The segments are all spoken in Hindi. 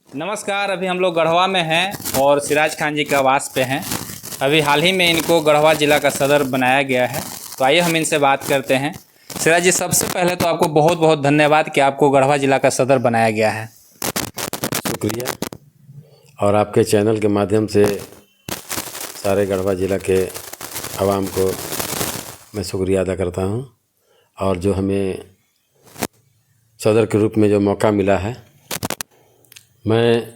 नमस्कार। अभी हम लोग गढ़वा में हैं और सिराज खान जी के आवास पे हैं। अभी हाल ही में इनको गढ़वा ज़िला का सदर बनाया गया है, तो आइए हम इनसे बात करते हैं। सिराज जी, सबसे पहले तो आपको बहुत बहुत धन्यवाद कि आपको गढ़वा ज़िला का सदर बनाया गया है। शुक्रिया। और आपके चैनल के माध्यम से सारे गढ़वा ज़िला के आवाम को मैं शुक्रिया अदा करता हूं। और जो हमें सदर के रूप में जो मौका मिला है, मैं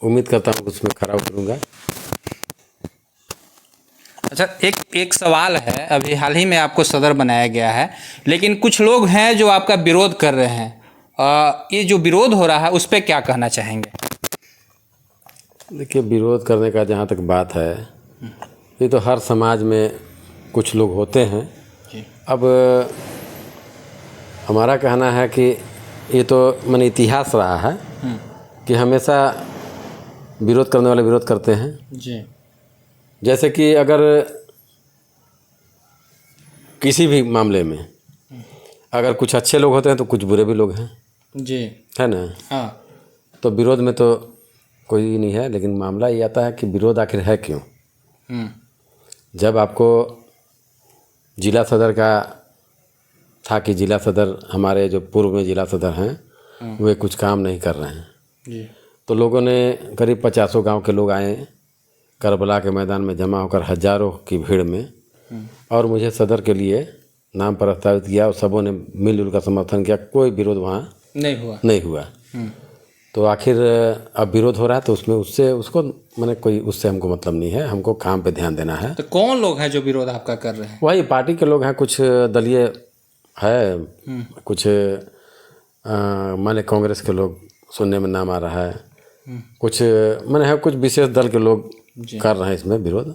उम्मीद करता हूं कि उसमें खरा उतरूंगा। अच्छा, एक सवाल है। अभी हाल ही में आपको सदर बनाया गया है, लेकिन कुछ लोग हैं जो आपका विरोध कर रहे हैं। ये जो विरोध हो रहा है उस पर क्या कहना चाहेंगे? देखिए, विरोध करने का जहाँ तक बात है, ये तो हर समाज में कुछ लोग होते हैं। अब हमारा कहना है कि ये तो माने इतिहास रहा है कि हमेशा विरोध करने वाले विरोध करते हैं जी। जैसे कि अगर किसी भी मामले में अगर कुछ अच्छे लोग होते हैं तो कुछ बुरे भी लोग हैं, जी। है ना। हाँ। तो विरोध में तो कोई नहीं है, लेकिन मामला ये आता है कि विरोध आखिर है क्यों। जब आपको जिला सदर का था कि जिला सदर, हमारे जो पूर्व में जिला सदर हैं वे कुछ काम नहीं कर रहे हैं जी। तो लोगों ने करीब 50 गांव के लोग आए करबला के मैदान में जमा होकर हजारों की भीड़ में, और मुझे सदर के लिए नाम प्रस्तावित किया और सबों ने मिलजुल कर समर्थन किया। कोई विरोध वहाँ नहीं हुआ। तो आखिर अब विरोध हो रहा है तो उसमें उसको मैंने कोई उससे हमको मतलब नहीं है, हमको काम पे ध्यान देना है। तो कौन लोग हैं जो विरोध आपका कर रहे हैं? वही पार्टी के लोग हैं, कुछ दलीय है, कुछ माने कांग्रेस के लोग सुनने में नाम आ रहा है, कुछ माने है कुछ विशेष दल के लोग कर रहे हैं इसमें विरोध।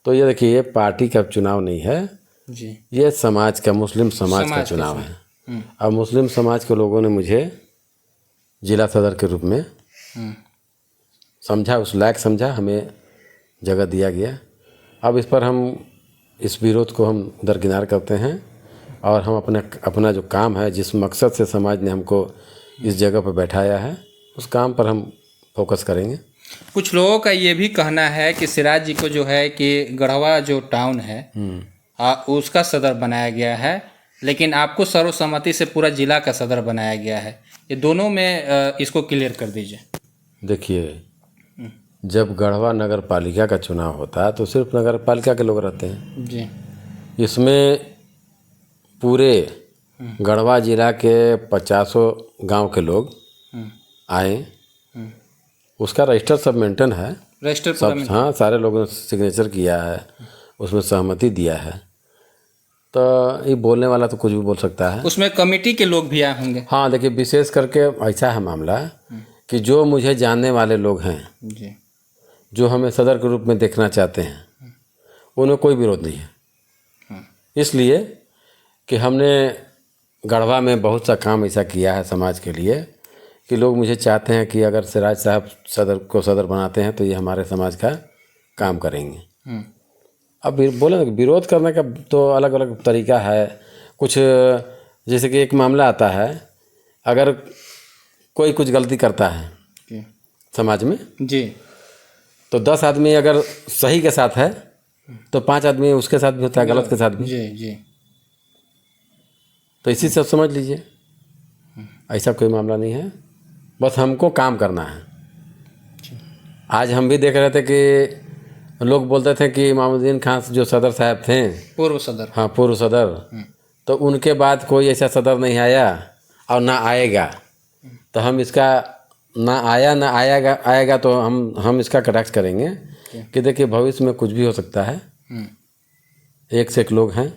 तो ये देखिए, ये पार्टी का चुनाव नहीं है जी, ये समाज का, मुस्लिम समाज का चुनाव है। अब मुस्लिम समाज के लोगों ने मुझे जिला सदर के रूप में समझा, उस लायक समझा, हमें जगह दिया गया। अब इस पर हम इस विरोध को हम दरकिनार करते हैं और हम अपना जो काम है, जिस मकसद से समाज ने हमको इस जगह पर बैठाया है, उस काम पर हम फोकस करेंगे। कुछ लोगों का ये भी कहना है कि सिराज जी को जो है कि गढ़वा जो टाउन है उसका सदर बनाया गया है, लेकिन आपको सर्वसम्मति से पूरा जिला का सदर बनाया गया है। ये दोनों में इसको क्लियर कर दीजिए। देखिए, जब गढ़वा नगर पालिका का चुनाव होता है तो सिर्फ नगर पालिका के लोग रहते हैं जी। इसमें पूरे गढ़वा जिला के 50 गांव के लोग आए। उसका रजिस्टर सब मेंटेन है, रजिस्टर सब, हाँ, सारे लोगों ने सिग्नेचर किया है, उसमें सहमति दिया है। तो ये बोलने वाला तो कुछ भी बोल सकता है। उसमें कमेटी के लोग भी आए होंगे। हाँ, देखिए, विशेष करके ऐसा है मामला कि जो मुझे जानने वाले लोग हैं जी, जो हमें सदर के रूप में देखना चाहते हैं, उन्हें कोई विरोध नहीं है। इसलिए कि हमने गढ़वा में बहुत सा काम ऐसा किया है समाज के लिए कि लोग मुझे चाहते हैं कि अगर सिराज साहब सदर बनाते हैं तो ये हमारे समाज का काम करेंगे। अब बोले ना, विरोध करने का तो अलग अलग तरीका है। कुछ जैसे कि एक मामला आता है, अगर कोई कुछ गलती करता है समाज में जी, तो 10 आदमी अगर सही के साथ है तो 5 आदमी उसके साथ भी होता है, गलत के साथ भी। जी, जी। तो इसी से समझ लीजिए, ऐसा कोई मामला नहीं है, बस हमको काम करना है। आज हम भी देख रहे थे कि लोग बोलते थे कि इमामुद्दीन खान जो सदर साहब थे, पूर्व सदर, हाँ, पूर्व सदर, तो उनके बाद कोई ऐसा सदर नहीं आया और ना आएगा। तो हम इसका ना आएगा तो हम इसका कटाक्ष करेंगे कि देखिए, भविष्य में कुछ भी हो सकता है। एक से एक लोग हैं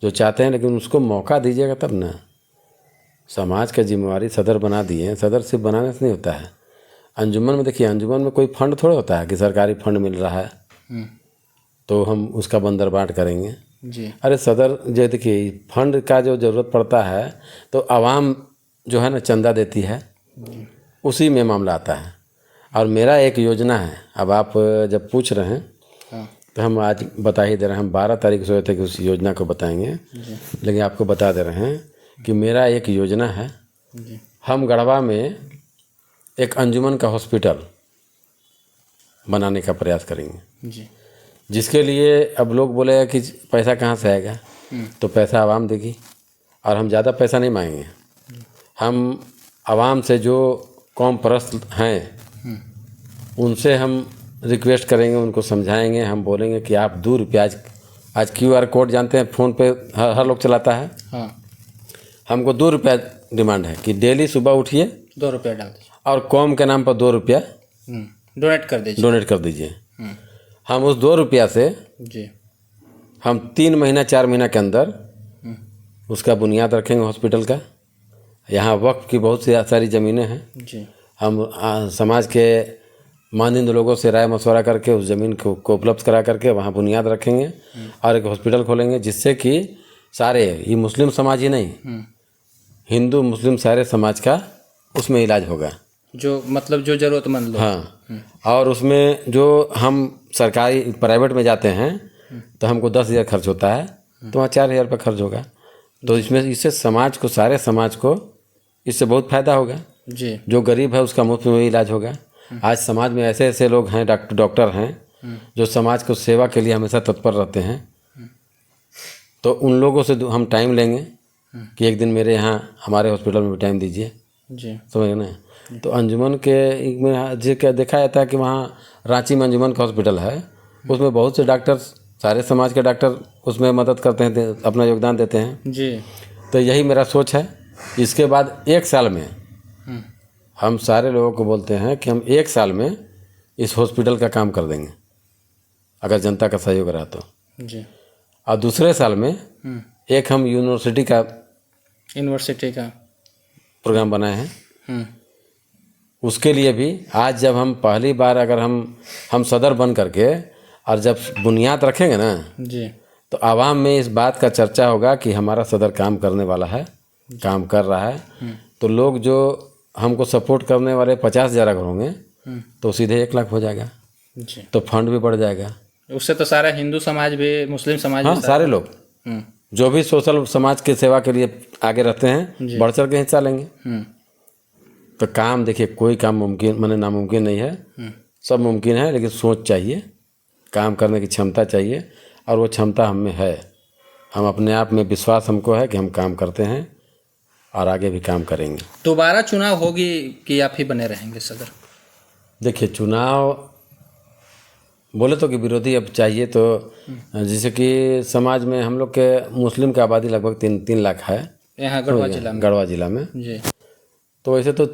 जो चाहते हैं, लेकिन उसको मौका दीजिएगा तब ना। समाज का जिम्मेवारी सदर बना दिए, सदर सिर्फ बनाने से नहीं होता है। अंजुमन में देखिए, अंजुमन में कोई फंड थोड़ा होता है कि सरकारी फंड मिल रहा है तो हम उसका बंदरबाट करेंगे जी। अरे सदर, जो देखिए, फंड का जो ज़रूरत पड़ता है तो आवाम जो है ना चंदा देती है, उसी में मामला आता है। और मेरा एक योजना है, अब आप जब पूछ रहे हैं तो हम आज बता ही दे रहे हैं। हम 12 तारीख सोचे थे कि उस योजना को बताएंगे, लेकिन आपको बता दे रहे हैं कि मेरा एक योजना है। हम गढ़वा में एक अंजुमन का हॉस्पिटल बनाने का प्रयास करेंगे, जी जिसके लिए अब लोग बोलेगा कि पैसा कहाँ से आएगा, तो पैसा आवाम देगी और हम ज़्यादा पैसा नहीं मांगेंगे। हम आवाम से जो कौम परस्त हैं उनसे हम रिक्वेस्ट करेंगे, उनको समझाएंगे, हम बोलेंगे कि आप ₹2 आज QR कोड जानते हैं, फ़ोन पे हर लोग चलाता है। हाँ, हमको ₹2 डिमांड है कि डेली सुबह उठिए ₹2 डाल दीजिए, और कौम के नाम पर ₹2 डोनेट कर दीजिए। डोनेट कर दीजिए। हम उस ₹2 से जी हम 3 महीना 4 महीना के अंदर उसका बुनियाद रखेंगे हॉस्पिटल का। यहाँ वक्फ की बहुत सी सारी ज़मीनें हैं। जी हम समाज के मानदंड लोगों से राय मशवरा करके उस ज़मीन को उपलब्ध करा करके वहाँ बुनियाद रखेंगे और एक हॉस्पिटल खोलेंगे, जिससे कि सारे, ये मुस्लिम समाज ही नहीं, हिंदू मुस्लिम सारे समाज का उसमें इलाज होगा। जो मतलब जो ज़रूरतमंद लोग। हाँ, और उसमें जो हम सरकारी प्राइवेट में जाते हैं तो हमको 10,000 खर्च होता है, तो वहाँ 4,000 रुपये खर्च होगा। तो इससे समाज को, सारे समाज को इससे बहुत फ़ायदा होगा। जी जो गरीब है उसका मुफ्त में इलाज होगा। आज समाज में ऐसे ऐसे लोग हैं, डॉक्टर हैं जो समाज को सेवा के लिए हमेशा तत्पर रहते हैं। तो उन लोगों से हम टाइम लेंगे कि एक दिन मेरे यहाँ हमारे हॉस्पिटल में भी टाइम दीजिए, जी समझ गए ना। तो अंजुमन के में जो क्या देखा जाता है कि वहाँ रांची में अंजुमन का हॉस्पिटल है, उसमें बहुत से डॉक्टर, सारे समाज के डॉक्टर उसमें मदद करते हैं, अपना योगदान देते हैं। जी तो यही मेरा सोच है। इसके बाद 1 साल में हम सारे लोगों को बोलते हैं कि हम 1 साल में इस हॉस्पिटल का काम कर देंगे, अगर जनता का सहयोग रहा तो। जी और दूसरे साल में एक हम यूनिवर्सिटी का प्रोग्राम बनाए हैं। उसके लिए भी आज जब हम पहली बार अगर हम सदर बन करके और जब बुनियाद रखेंगे ना, जी तो आवाम में इस बात का चर्चा होगा कि हमारा सदर काम करने वाला है, काम कर रहा है। तो लोग जो हमको सपोर्ट करने वाले 50,000 अगर होंगे तो सीधे 1 लाख हो जाएगा। जी तो फंड भी बढ़ जाएगा। उससे तो सारा हिंदू समाज भी, मुस्लिम समाज हाँ, भी, सारे लोग जो भी सोशल समाज की सेवा के लिए आगे रहते हैं बढ़ चढ़ के हिस्सा लेंगे। तो काम देखिए, कोई काम मुमकिन माने नामुमकिन नहीं है, सब मुमकिन है, लेकिन सोच चाहिए, काम करने की क्षमता चाहिए, और वो क्षमता हम में है। हम अपने आप में विश्वास हमको है कि हम काम करते हैं और आगे भी काम करेंगे। दोबारा चुनाव होगी कि आप ही बने रहेंगे सदर? देखिए, चुनाव बोले तो कि विरोधी अब चाहिए, तो जैसे कि समाज में हम लोग के मुस्लिम की आबादी लगभग 3 लाख है यहाँ गढ़वा जिला में। जी। तो वैसे तो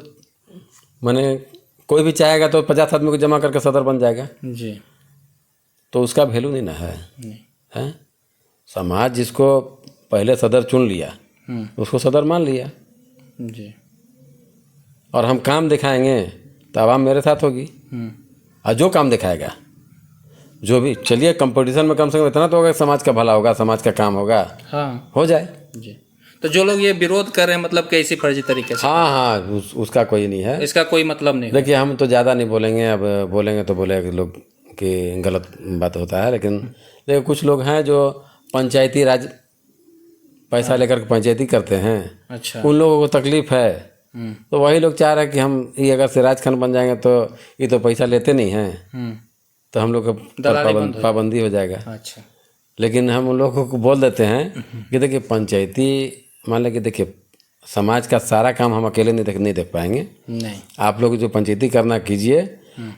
माने कोई भी चाहेगा तो 50 आदमी को जमा करके सदर बन जाएगा। जी। तो उसका वैल्यू नहीं ना है, नहीं। समाज जिसको पहले सदर चुन लिया उसको सदर मान लिया। जी। और हम काम दिखाएंगे तो आवाम मेरे साथ होगी। और जो काम दिखाएगा, जो भी, चलिए कंपटीशन में कम से कम इतना तो होगा, समाज का भला होगा, समाज का काम होगा। हाँ, हो जाए। जी। तो जो लोग ये विरोध कर रहे हैं, मतलब कैसी फर्जी तरीके से? हाँ, उसका कोई नहीं है, इसका कोई मतलब नहीं। देखिए, हम तो ज़्यादा नहीं बोलेंगे, अब बोलेंगे तो बोलेगा कि लोग कि गलत बात होता है, लेकिन कुछ लोग हैं जो पंचायती राज पैसा लेकर के पंचायती करते हैं। अच्छा। उन लोगों को तकलीफ है, तो वही लोग चाह रहे हैं कि हम ये अगर सिराज खान बन जाएंगे तो ये तो पैसा लेते नहीं हैं, तो हम लोग का पाबंदी हो जाएगा। अच्छा। लेकिन हम उन लोगों को बोल देते हैं कि देखिए, पंचायती मान लें कि देखिए, समाज का सारा काम हम अकेले नहीं देख पाएंगे। नहीं, आप लोग जो पंचायती करना कीजिए,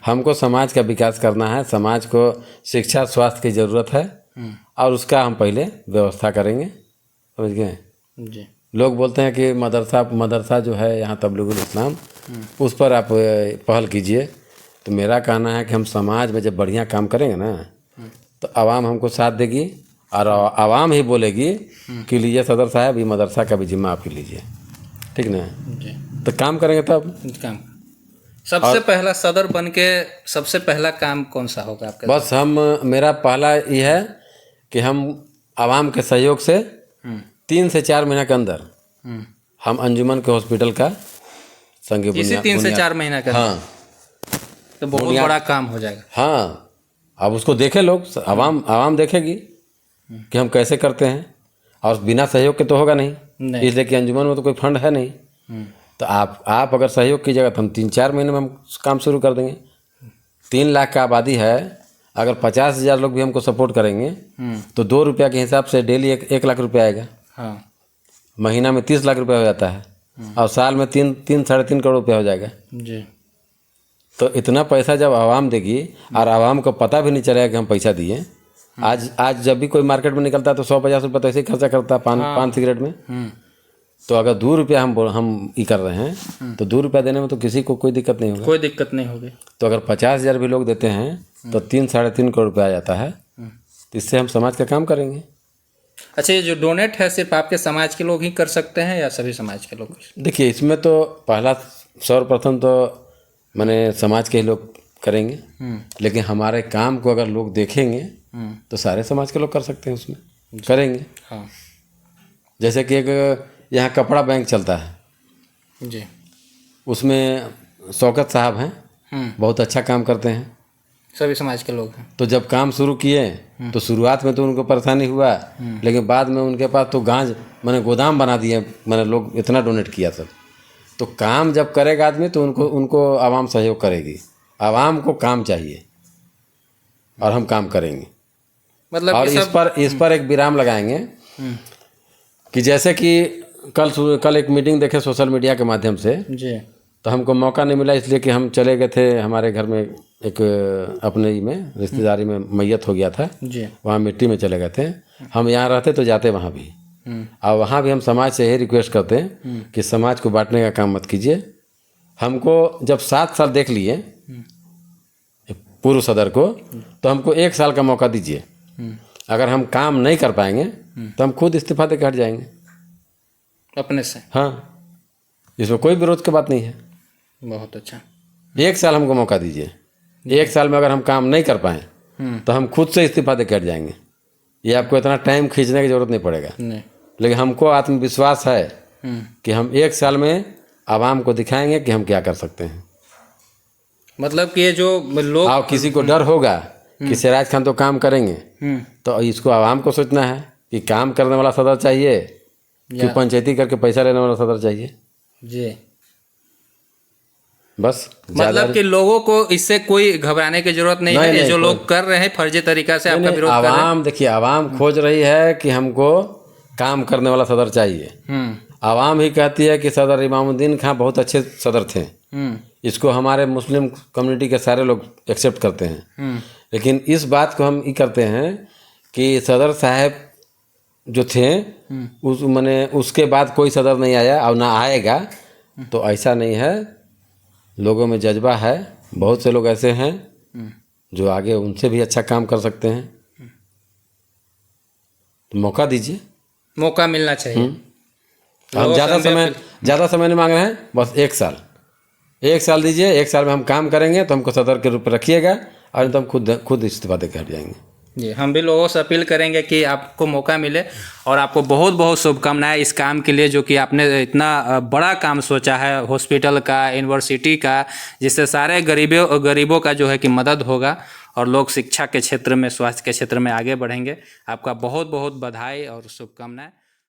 हमको समाज का विकास करना है, समाज को शिक्षा स्वास्थ्य की ज़रूरत है, और उसका हम पहले व्यवस्था करेंगे, समझ गए। जी। लोग बोलते हैं कि मदरसा जो है यहाँ तबलीगुल इस्लाम, उस पर आप पहल कीजिए। तो मेरा कहना है कि हम समाज में जब बढ़िया काम करेंगे ना, तो आवाम हमको साथ देगी, और आवाम ही बोलेगी कि लीजिए सदर साहब, ये मदरसा का भी जिम्मा आप ही लीजिए, ठीक ना। जी। तो काम करेंगे तब। काम सबसे पहला सदर बन के सबसे पहला काम कौन सा होगा आपका? बस मेरा पहला ये है कि हम आवाम के सहयोग से 3 से 4 महीना के अंदर हम अंजुमन के हॉस्पिटल का संग इसी 3 से 4 महीना का। हाँ, तो बहुत बड़ा काम हो जाएगा। हाँ, अब उसको देखे लोग, आवाम देखेगी कि हम कैसे करते हैं, और बिना सहयोग के तो होगा नहीं। इसलिए कि अंजुमन में तो कोई फंड है नहीं, तो आप अगर सहयोग कीजिएगा तो हम 3-4 महीने में हम काम शुरू कर देंगे। 3 लाख का आबादी है, अगर 50,000 लोग भी हमको सपोर्ट करेंगे तो 2 रुपया के हिसाब से डेली 1 लाख रुपया आएगा। हाँ महीना में 30 लाख रुपया हो जाता है और साल में 3-3.5 करोड़ रुपया हो जाएगा। जी। तो इतना पैसा जब आवाम देगी और आवाम को पता भी नहीं चलेगा कि हम पैसा दिए। आज जब भी कोई मार्केट में निकलता है तो 100-50 रुपये तो ऐसे ही खर्चा करता है पान सिगरेट में। तो अगर 2 रुपया हम ये कर रहे हैं तो 2 रुपया देने में तो किसी को कोई दिक्कत नहीं होगा। कोई दिक्कत नहीं होगी। तो अगर 50,000 भी लोग देते हैं तो 3-3.5 करोड़ रुपया आ जाता है। तो इससे हम समाज का काम करेंगे। अच्छा, ये जो डोनेट है सिर्फ आपके समाज के लोग ही कर सकते हैं या सभी समाज के लोग? देखिए, इसमें तो पहला सर्वप्रथम तो मैंने समाज के ही लोग करेंगे, लेकिन हमारे काम को अगर लोग देखेंगे तो सारे समाज के लोग कर सकते हैं, उसमें करेंगे। हाँ। जैसे कि एक यहाँ कपड़ा बैंक चलता है जी, उसमें शौकत साहब हैं, बहुत अच्छा काम करते हैं। सभी समाज के लोग हैं। तो जब काम शुरू किए तो शुरुआत में तो उनको परेशानी हुआ, लेकिन बाद में उनके पास तो गांज मैंने गोदाम बना दिए, मैंने लोग इतना डोनेट किया सब। तो काम जब करेगा आदमी तो उनको आवाम सहयोग करेगी। आवाम को काम चाहिए और हम काम करेंगे। मतलब और इस पर एक विराम लगाएंगे कि जैसे कि कल एक मीटिंग देखे सोशल मीडिया के माध्यम से। जी। तो हमको मौका नहीं मिला, इसलिए कि हम चले गए थे हमारे घर में एक अपने ही में रिश्तेदारी में मैयत हो गया था जी। वहाँ मिट्टी में चले गए थे। हम यहाँ रहते तो जाते वहाँ भी। और वहाँ भी हम समाज से यही रिक्वेस्ट करते हैं कि समाज को बांटने का काम मत कीजिए। हमको जब 7 साल देख लिए पूर्व सदर को, तो हमको 1 साल का मौका दीजिए। अगर हम काम नहीं कर पाएंगे तो हम खुद इस्तीफा दे के हट जाएंगे अपने से। हाँ, इसमें कोई विरोध की बात नहीं है। बहुत अच्छा। 1 साल हमको मौका दीजिए। 1 साल में अगर हम काम नहीं कर पाएँ तो हम खुद से इस्तीफा दे के हट जाएंगे। ये आपको इतना टाइम खींचने की जरूरत नहीं पड़ेगा। नहीं। लेकिन हमको आत्मविश्वास है कि हम 1 साल में आवाम को दिखाएंगे कि हम क्या कर सकते हैं। मतलब कि ये जो लोग और किसी को डर होगा कि सिराज खान तो काम करेंगे, तो इसको आवाम को सोचना है कि काम करने वाला सदर चाहिए कि पंचायती करके पैसा लेने वाला सदर चाहिए। जी। बस मतलब कि लोगों को इससे कोई घबराने की जरूरत नहीं है। ये जो लोग कर रहे हैं फर्जी तरीका से आपका विरोध कर रहे हैं। आवाम देखिए, आवाम खोज रही है कि हमको काम करने वाला सदर चाहिए। आवाम ही कहती है कि सदर इमामुद्दीन खान बहुत अच्छे सदर थे, इसको हमारे मुस्लिम कम्युनिटी के सारे लोग एक्सेप्ट करते हैं। लेकिन इस बात को हम ये करते हैं कि सदर साहब जो थे उसके बाद कोई सदर नहीं आया और ना आएगा। तो ऐसा नहीं है, लोगों में जज्बा है। बहुत से लोग ऐसे हैं जो आगे उनसे भी अच्छा काम कर सकते हैं। तो मौका दीजिए, मौका मिलना चाहिए। हम ज़्यादा समय नहीं मांग रहे हैं, बस 1 साल। 1 साल दीजिए। 1 साल में हम काम करेंगे तो हमको सदर के रूप में रखिएगा और तो हम खुद इस्तीफा देकर हट जाएंगे। जी, हम भी लोगों से अपील करेंगे कि आपको मौका मिले और आपको बहुत बहुत शुभकामनाएं इस काम के लिए जो कि आपने इतना बड़ा काम सोचा है, हॉस्पिटल का, यूनिवर्सिटी का, जिससे सारे गरीबों का जो है कि मदद होगा और लोग शिक्षा के क्षेत्र में, स्वास्थ्य के क्षेत्र में आगे बढ़ेंगे। आपका बहुत बहुत बधाई और शुभकामनाएं।